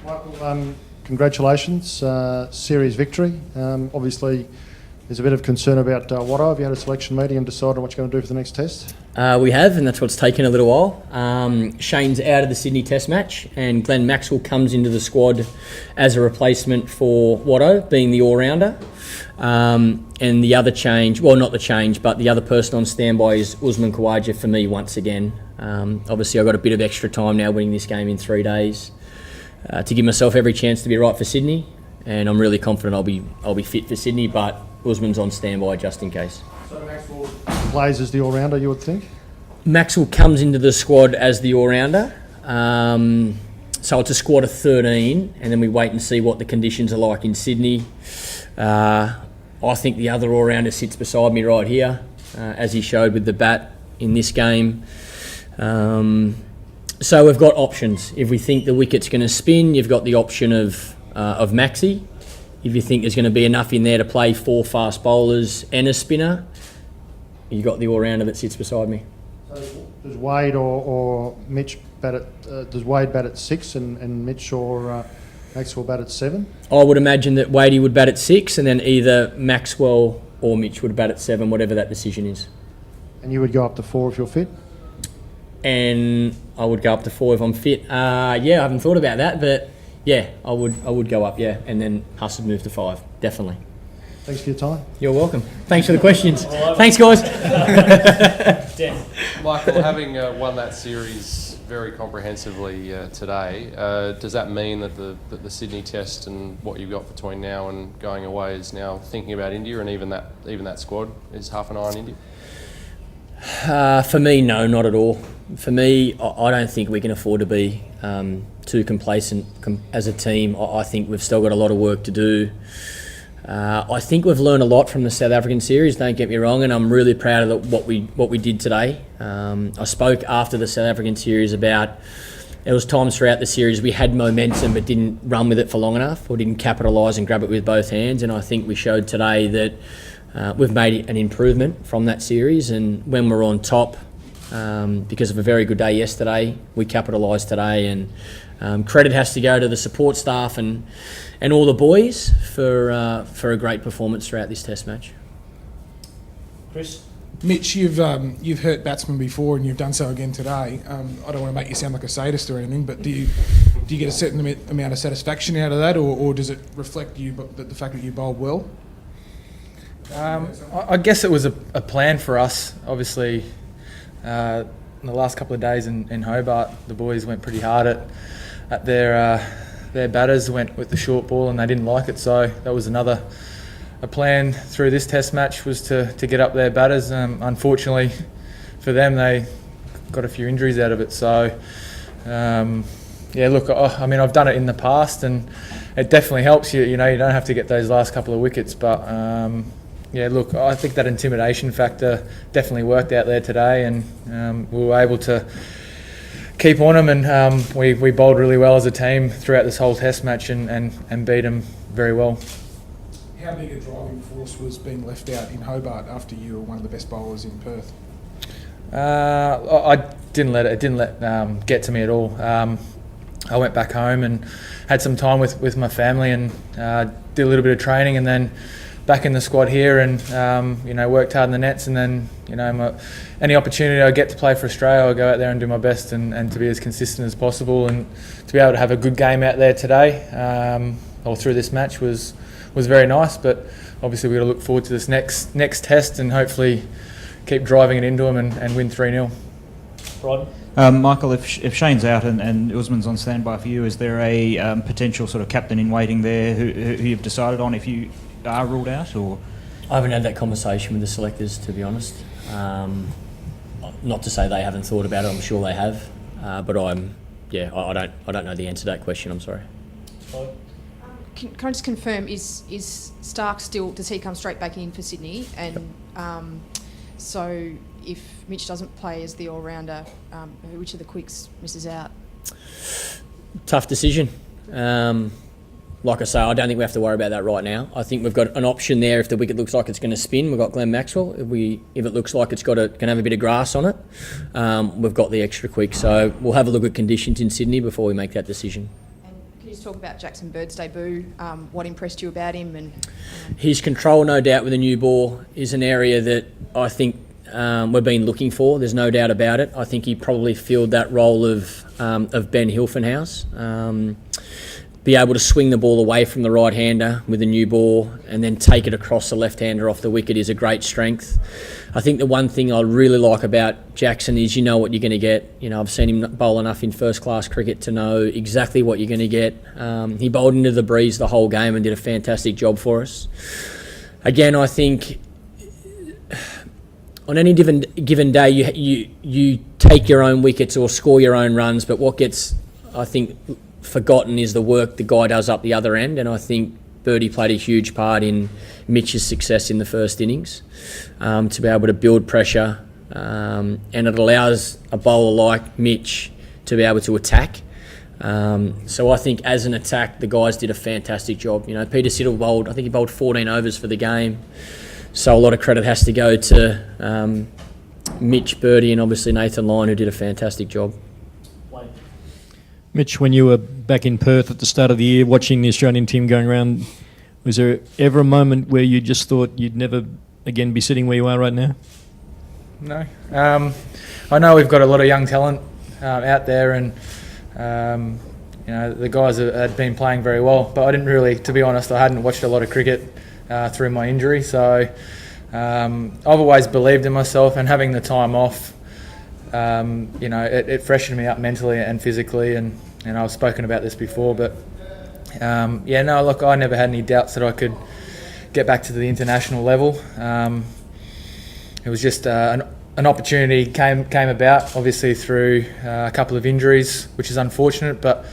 Michael, congratulations, series victory. Obviously, there's a bit of concern about Watto. Have you had a selection meeting and decided what you're going to do for the next test? We have, and that's what's taken a little while. Shane's out of the Sydney Test match, and Glenn Maxwell comes into the squad as a replacement for Watto, being the all-rounder. And the other change, well, not the change, but the other person on standby is Usman Khawaja for me once again. Obviously, I've got a bit of extra time now winning this game in 3 days to give myself every chance to be right for Sydney, and I'm really confident I'll be fit for Sydney, but Usman's on standby just in case. So Maxwell plays as the all-rounder, you would think? Maxwell comes into the squad as the all-rounder. So it's a squad of 13, and then we wait and see what the conditions are like in Sydney. I think the other all-rounder sits beside me right here, as he showed with the bat in this game. So we've got options. If we think the wicket's going to spin, you've got the option of Maxi. If you think there's going to be enough in there to play 4 fast bowlers and a spinner, you've got the all-rounder that sits beside me. So does Wade or Mitch bat at? Does Wade bat at 6 and Mitch or Maxwell bat at 7? I would imagine that Wadey would bat at 6, and then either Maxwell or Mitch would bat at 7, whatever that decision is. And you would go up to 4 if you're fit? And I would go up to 4 if I'm fit. I haven't thought about that, but yeah, I would go up, yeah, and then Huss would move to 5, definitely. Thanks for your time. You're welcome. Thanks for the questions. Thanks, guys. Michael, having won that series very comprehensively today, does that mean that the Sydney Test and what you've got between now and going away is now thinking about India, and even that squad is half an eye on India? For me, no, not at all. For me, I don't think we can afford to be too complacent as a team. I think we've still got a lot of work to do. I think we've learned a lot from the South African series, don't get me wrong, and I'm really proud of what we did today. I spoke after the South African series about there was times throughout the series we had momentum but didn't run with it for long enough or didn't capitalise and grab it with both hands, and I think we showed today that we've made an improvement from that series, and when we're on top, because of a very good day yesterday, we capitalised today, and credit has to go to the support staff and all the boys for a great performance throughout this Test match. Chris? Mitch, you've hurt batsmen before and you've done so again today. I don't want to make you sound like a sadist or anything, but do you get a certain amount of satisfaction out of that, or does it reflect the fact that you bowled well? I guess it was a plan for us. Obviously, in the last couple of days in Hobart, the boys went pretty hard at their batters, went with the short ball, and they didn't like it. So that was a plan through this Test match, was to get up their batters. Unfortunately for them, they got a few injuries out of it. So look, I mean, I've done it in the past, and it definitely helps you. You know, you don't have to get those last couple of wickets, but look, I think that intimidation factor definitely worked out there today, and we were able to keep on them, and we bowled really well as a team throughout this whole Test match and beat them very well. How big a driving force was being left out in Hobart after you were one of the best bowlers in Perth? I didn't let it get to me at all. I went back home and had some time with my family and did a little bit of training, and then back in the squad here, and worked hard in the nets, and then any opportunity I get to play for Australia, I'll go out there and do my best and to be as consistent as possible, and to be able to have a good game out there today or through this match was very nice. But obviously we've got to look forward to this next Test and hopefully keep driving it into them and win 3-0. Rod? Michael, if Shane's out and Usman's on standby for you, is there a potential sort of captain in waiting there who you've decided on if you are ruled out? Or I haven't had that conversation with the selectors, to be honest. Not to say they haven't thought about it. I'm sure they have, but I don't know the answer to that question. I'm sorry. Can I just confirm? Is Stark still? Does he come straight back in for Sydney? And so if Mitch doesn't play as the all-rounder, which of the quicks misses out? Tough decision. Like I say, I don't think we have to worry about that right now. I think we've got an option there. If the wicket looks like it's going to spin, we've got Glenn Maxwell. If it looks like it's can have a bit of grass on it, we've got the extra quick. So we'll have a look at conditions in Sydney before we make that decision. And can you just talk about Jackson Bird's debut? What impressed you about him? And his control, no doubt, with a new ball is an area that I think we've been looking for. There's no doubt about it. I think he probably filled that role of Ben Hilfenhaus. Be able to swing the ball away from the right-hander with a new ball and then take it across the left-hander off the wicket is a great strength. I think the one thing I really like about Jackson is you know what you're going to get. You know, I've seen him bowl enough in first-class cricket to know exactly what you're going to get. He bowled into the breeze the whole game and did a fantastic job for us. Again, I think on any given day you take your own wickets or score your own runs, but what gets, I think, forgotten is the work the guy does up the other end, and I think Birdie played a huge part in Mitch's success in the first innings, to be able to build pressure, and it allows a bowler like Mitch to be able to attack. So I think as an attack, the guys did a fantastic job. You know, Peter Siddle bowled, I think he bowled 14 overs for the game, so a lot of credit has to go to Mitch, Birdie, and obviously Nathan Lyon, who did a fantastic job. Mitch, when you were back in Perth at the start of the year watching the Australian team going around, was there ever a moment where you just thought you'd never again be sitting where you are right now? No. I know we've got a lot of young talent out there, and you know, the guys had been playing very well, but I didn't really, to be honest, I hadn't watched a lot of cricket through my injury, so I've always believed in myself, and having the time off, you know, it freshened me up mentally and physically, and I've spoken about this before, but yeah, no, look, I never had any doubts that I could get back to the international level. It was just an opportunity came about, obviously through a couple of injuries, which is unfortunate, but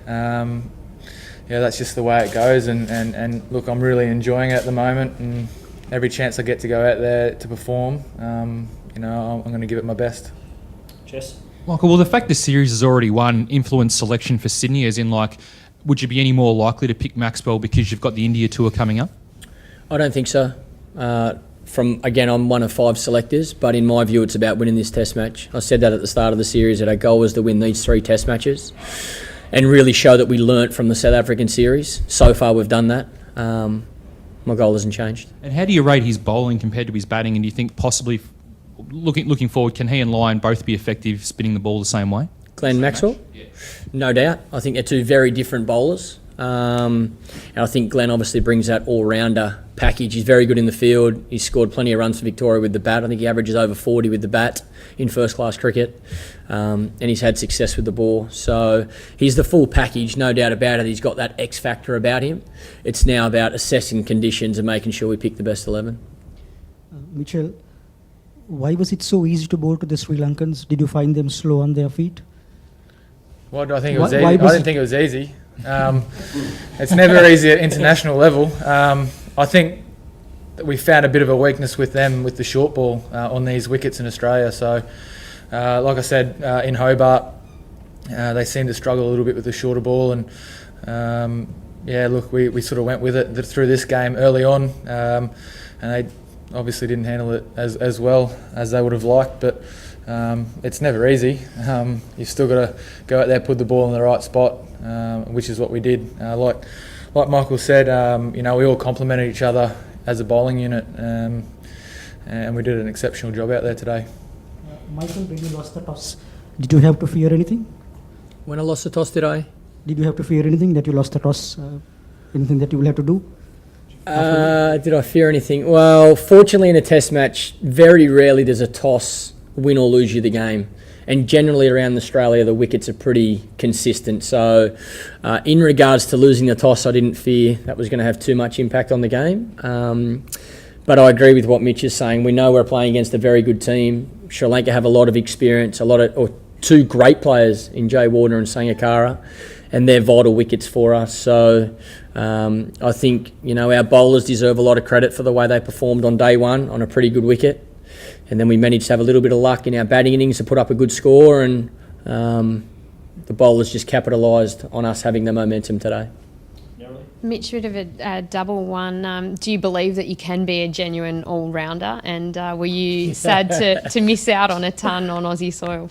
yeah, that's just the way it goes, and look, I'm really enjoying it at the moment, and every chance I get to go out there to perform, you know, I'm going to give it my best. Jess? Michael, will the fact the series has already won influence selection for Sydney, as in, like, would you be any more likely to pick Maxwell because you've got the India tour coming up? I don't think so. Again, I'm one of 5 selectors, but in my view, it's about winning this test match. I said that at the start of the series, that our goal was to win these 3 test matches and really show that we learnt from the South African series. So far, we've done that. My goal hasn't changed. And how do you rate his bowling compared to his batting? And do you think possibly, looking forward, can he and Lyon both be effective spinning the ball the same way? Glenn Maxwell? Yeah. No doubt. I think they're 2 very different bowlers. And I think Glenn obviously brings that all-rounder package. He's very good in the field. He's scored plenty of runs for Victoria with the bat. I think he averages over 40 with the bat in first-class cricket. And he's had success with the ball. So he's the full package, no doubt about it. He's got that X factor about him. It's now about assessing conditions and making sure we pick the best 11. Mitchell, why was it so easy to bowl to the Sri Lankans? Did you find them slow on their feet? Why do I think it was easy? I didn't think it was easy. It's never easy at international level. I think that we found a bit of a weakness with them with the short ball on these wickets in Australia. So, like I said, in Hobart, they seem to struggle a little bit with the shorter ball. And yeah, look, we sort of went with it through this game early on, and they obviously didn't handle it as well as they would have liked. But it's never easy. You've still got to go out there, put the ball in the right spot, which is what we did. Like Michael said, you know, we all complemented each other as a bowling unit, and we did an exceptional job out there today. Michael, when you lost the toss, did you have to fear anything? When I lost the toss, did I? Did you have to fear anything that you lost the toss? Anything that you will have to do? Did I fear anything? Well, fortunately in a test match, very rarely does a toss win or lose you the game. And generally around Australia, the wickets are pretty consistent. So in regards to losing the toss, I didn't fear that was going to have too much impact on the game. But I agree with what Mitch is saying. We know we're playing against a very good team. Sri Lanka have a lot of experience, or 2 great players in Jay Warner and Sangakkara, and they're vital wickets for us. So I think, you know, our bowlers deserve a lot of credit for the way they performed on day 1 on a pretty good wicket. And then we managed to have a little bit of luck in our batting innings to put up a good score, and the bowlers just capitalised on us having the momentum today. Mitch, bit of a double one. Do you believe that you can be a genuine all-rounder? And were you sad to miss out on a ton on Aussie soil?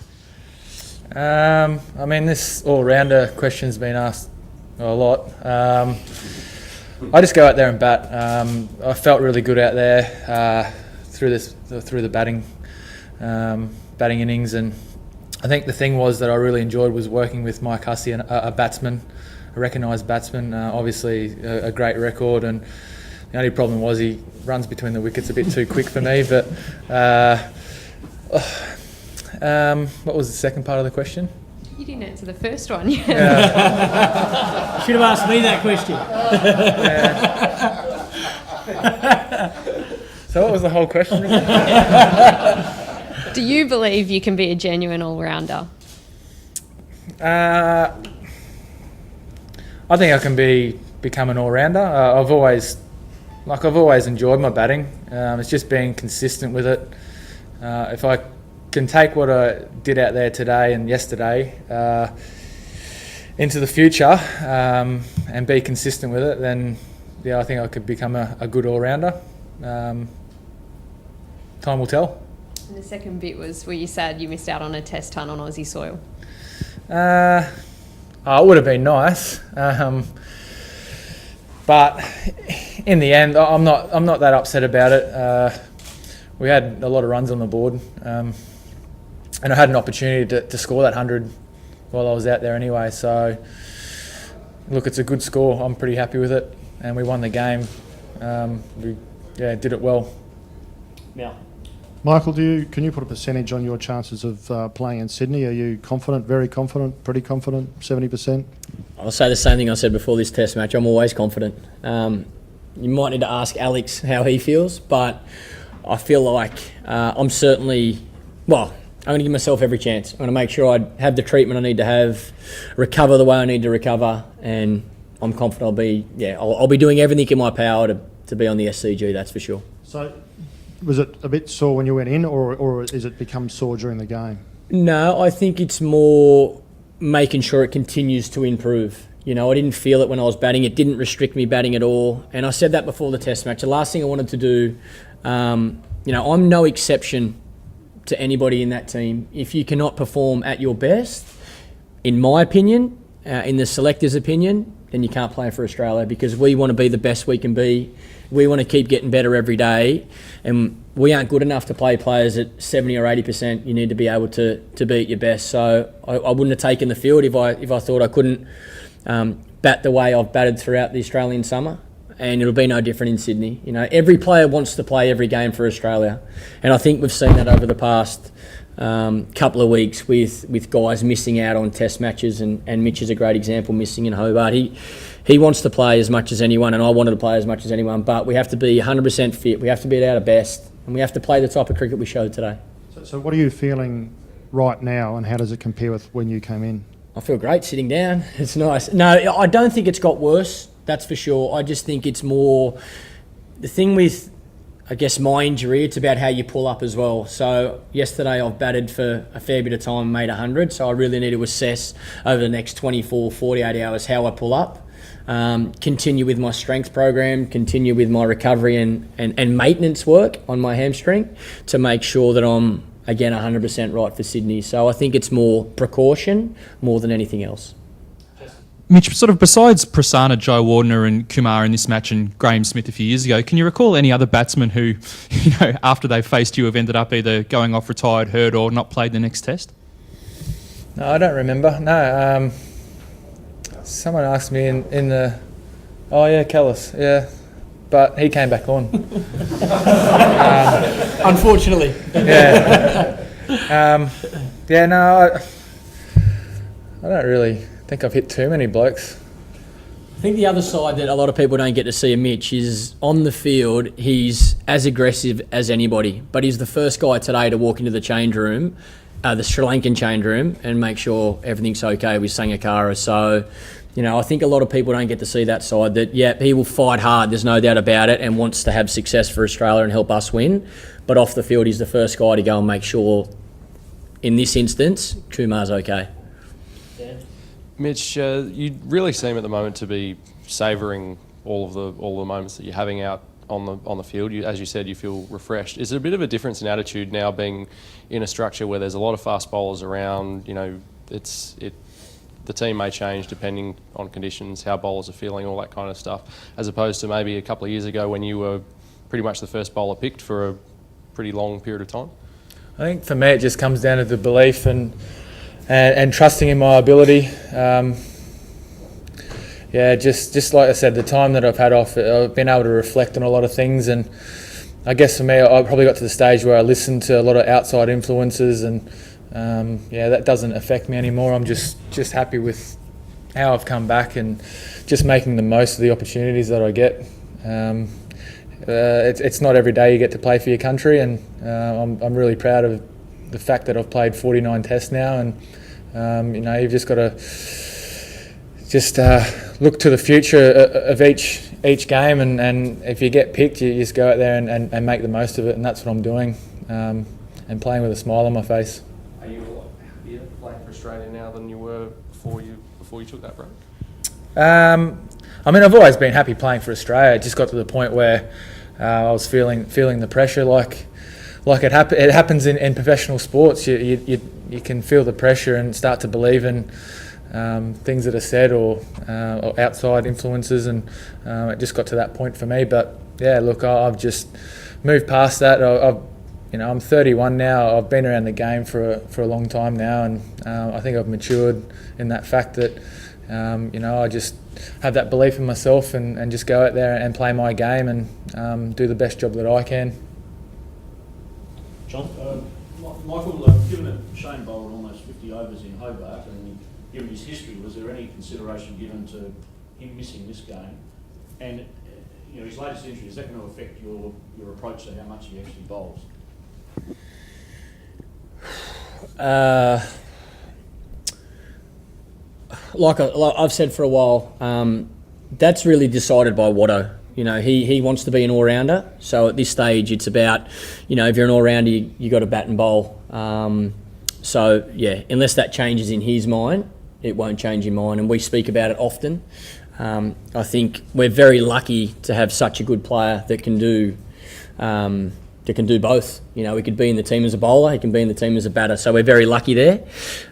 I mean, this all-rounder question's been asked a lot. I just go out there and bat. I felt really good out there through the batting innings, and I think the thing was that I really enjoyed was working with Mike Hussey, a batsman, a recognised batsman. Obviously, a great record, and the only problem was he runs between the wickets a bit too quick for me. But what was the second part of the question? You didn't answer the first one. Should have asked me that question. So what was the whole question again? Do you believe you can be a genuine all-rounder? I think I can become an all-rounder. I've always enjoyed my batting. It's just being consistent with it. If I can take what I did out there today and yesterday into the future and be consistent with it, then yeah, I think I could become a good all-rounder. Time will tell. And the second bit was where you said you missed out on a test ton on Aussie soil. It would have been nice, but in the end, I'm not that upset about it. We had a lot of runs on the board, and I had an opportunity to score that 100 while I was out there anyway. So, look, it's a good score. I'm pretty happy with it, and we won the game. We did it well. Yeah. Michael, can you put a percentage on your chances of playing in Sydney? Are you confident, very confident, pretty confident, 70%? I'll say the same thing I said before this test match. I'm always confident. You might need to ask Alex how he feels, but I feel like I'm certainly, I'm going to give myself every chance. I'm going to make sure I have the treatment I need to have, recover the way I need to recover, and I'm confident I'll be doing everything in my power to be on the SCG, that's for sure. So, was it a bit sore when you went in, or is it become sore during the game? No, I think it's more making sure it continues to improve. You know, I didn't feel it when I was batting. It didn't restrict me batting at all. And I said that before the test match. The last thing I wanted to do, I'm no exception to anybody in that team. If you cannot perform at your best, in my opinion, in the selector's opinion, then you can't play for Australia, because we want to be the best we can be. We want to keep getting better every day, and we aren't good enough to play players at 70 or 80%. You need to be able to be at your best. So I wouldn't have taken the field if I thought I couldn't bat the way I've batted throughout the Australian summer, and it'll be no different in Sydney. You know, every player wants to play every game for Australia, and I think we've seen that over the past couple of weeks with guys missing out on test matches, and Mitch is a great example, missing in Hobart. He wants to play as much as anyone, and I wanted to play as much as anyone, but we have to be 100% fit, we have to be at our best, and we have to play the type of cricket we showed today. So what are you feeling right now, and how does it compare with when you came in? I feel great sitting down. It's nice. No, I don't think it's got worse, that's for sure. I just think it's more the thing with, I guess, my injury, it's about how you pull up as well. So yesterday I've batted for a fair bit of time, made 100, so I really need to assess over the next 24, 48 hours how I pull up. Continue with my strength program, continue with my recovery and maintenance work on my hamstring to make sure that I'm, again, 100% right for Sydney. So I think it's more precaution more than anything else. Mitch, sort of besides Prasanna, Joe Wardner and Kumar in this match and Graham Smith a few years ago, can you recall any other batsmen who, after they've faced you have ended up either going off retired, hurt, or not played the next test? No, I don't remember. No, someone asked me in the... Oh, yeah, Callis, yeah. But he came back on. Unfortunately. Yeah. I don't really think I've hit too many blokes. I think the other side that a lot of people don't get to see of Mitch is on the field, he's as aggressive as anybody, but he's the first guy today to walk into the change room, the Sri Lankan change room, and make sure everything's okay with Sangakkara. So, I think a lot of people don't get to see that side, that, he will fight hard, there's no doubt about it, and wants to have success for Australia and help us win. But off the field, he's the first guy to go and make sure, in this instance, Kumar's okay. Yeah. Mitch, you really seem at the moment to be savouring all the moments that you're having out on the field. As you said, you feel refreshed. Is there a bit of a difference in attitude now, being in a structure where there's a lot of fast bowlers around? the team may change depending on conditions, how bowlers are feeling, all that kind of stuff, as opposed to maybe a couple of years ago when you were pretty much the first bowler picked for a pretty long period of time? I think for me it just comes down to the belief and trusting in my ability. Just like I said, the time that I've had off, I've been able to reflect on a lot of things, and I guess for me, I probably got to the stage where I listened to a lot of outside influences, and that doesn't affect me anymore. I'm just happy with how I've come back and just making the most of the opportunities that I get. It's not every day you get to play for your country, and I'm really proud of the fact that I've played 49 tests now, and you've just got to look to the future of each game, and if you get picked, you just go out there and make the most of it, and that's what I'm doing, and playing with a smile on my face. Are you a lot happier playing for Australia now than you were before you took that break? I've always been happy playing for Australia. It just got to the point where I was feeling the pressure, like it happens in professional sports. You can feel the pressure and start to believe in things that are said or outside influences, and it just got to that point for me. But yeah, look, I've just moved past that. I'm 31 now. I've been around the game for a long time now, and I think I've matured in that fact that I just have that belief in myself and just go out there and play my game and do the best job that I can. John? Michael, given that Shane bowled almost 50 overs in Hobart, and given his history, was there any consideration given to him missing this game? And his latest injury, is that going to affect your approach to how much he actually bowls? Like I've said for a while, that's really decided by Watto. He wants to be an all-rounder. So at this stage, it's about, if you're an all-rounder, you got to bat and bowl. Unless that changes in his mind, it won't change in mine. And we speak about it often. I think we're very lucky to have such a good player that can do both. He could be in the team as a bowler, he can be in the team as a batter. So we're very lucky there.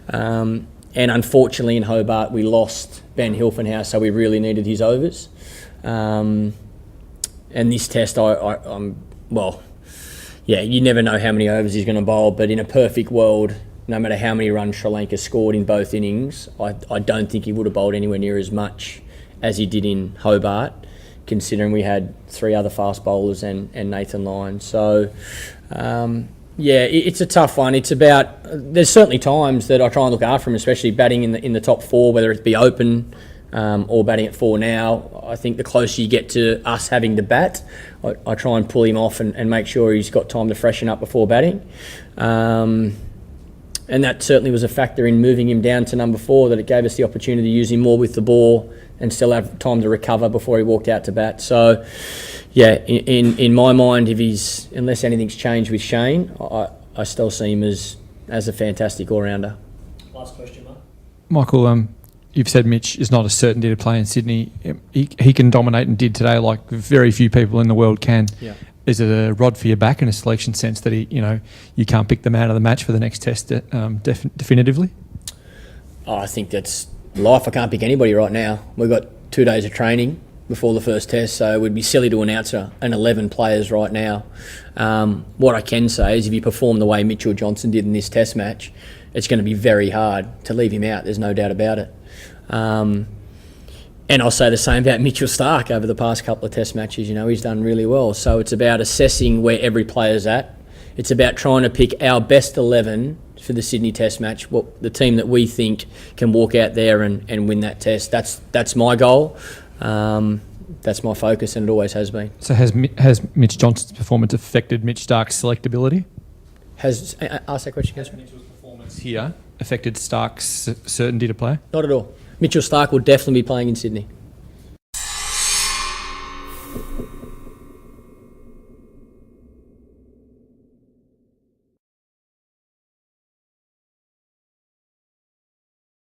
And unfortunately in Hobart we lost Ben Hilfenhaus, so we really needed his overs. And this test, you never know how many overs he's going to bowl, but in a perfect world, no matter how many runs Sri Lanka scored in both innings, I don't think he would have bowled anywhere near as much as he did in Hobart, considering we had 3 other fast bowlers and Nathan Lyon. So, it's a tough one. It's about, there's certainly times that I try and look after him, especially batting in the top 4, whether it be open or batting at 4 now. I think the closer you get to us having to bat, I try and pull him off and make sure he's got time to freshen up before batting. And that certainly was a factor in moving him down to number 4, that it gave us the opportunity to use him more with the ball and still have time to recover before he walked out to bat. So, in my mind, unless anything's changed with Shane, I still see him as a fantastic all-rounder. Last question, Mark. Michael, you've said Mitch is not a certainty to play in Sydney. He can dominate and did today like very few people in the world can. Yeah. Is it a rod for your back in a selection sense that you can't pick the man of the match for the next test definitively? I think that's life. I can't pick anybody right now. We've got 2 days of training before the first test, so it would be silly to announce an 11 players right now. What I can say is if you perform the way Mitchell Johnson did in this test match, it's going to be very hard to leave him out. There's no doubt about it. And I'll say the same about Mitchell Starc over the past couple of test matches. He's done really well. So it's about assessing where every player's at. It's about trying to pick our best 11 for the Sydney test match, the team that we think can walk out there and win that test. That's my goal. That's my focus, and it always has been. So has Mitch Johnson's performance affected Mitch Starc's selectability? Ask that question, Has Mitchell's performance here affected Starc's certainty to play? Not at all. Mitchell Starc will definitely be playing in Sydney.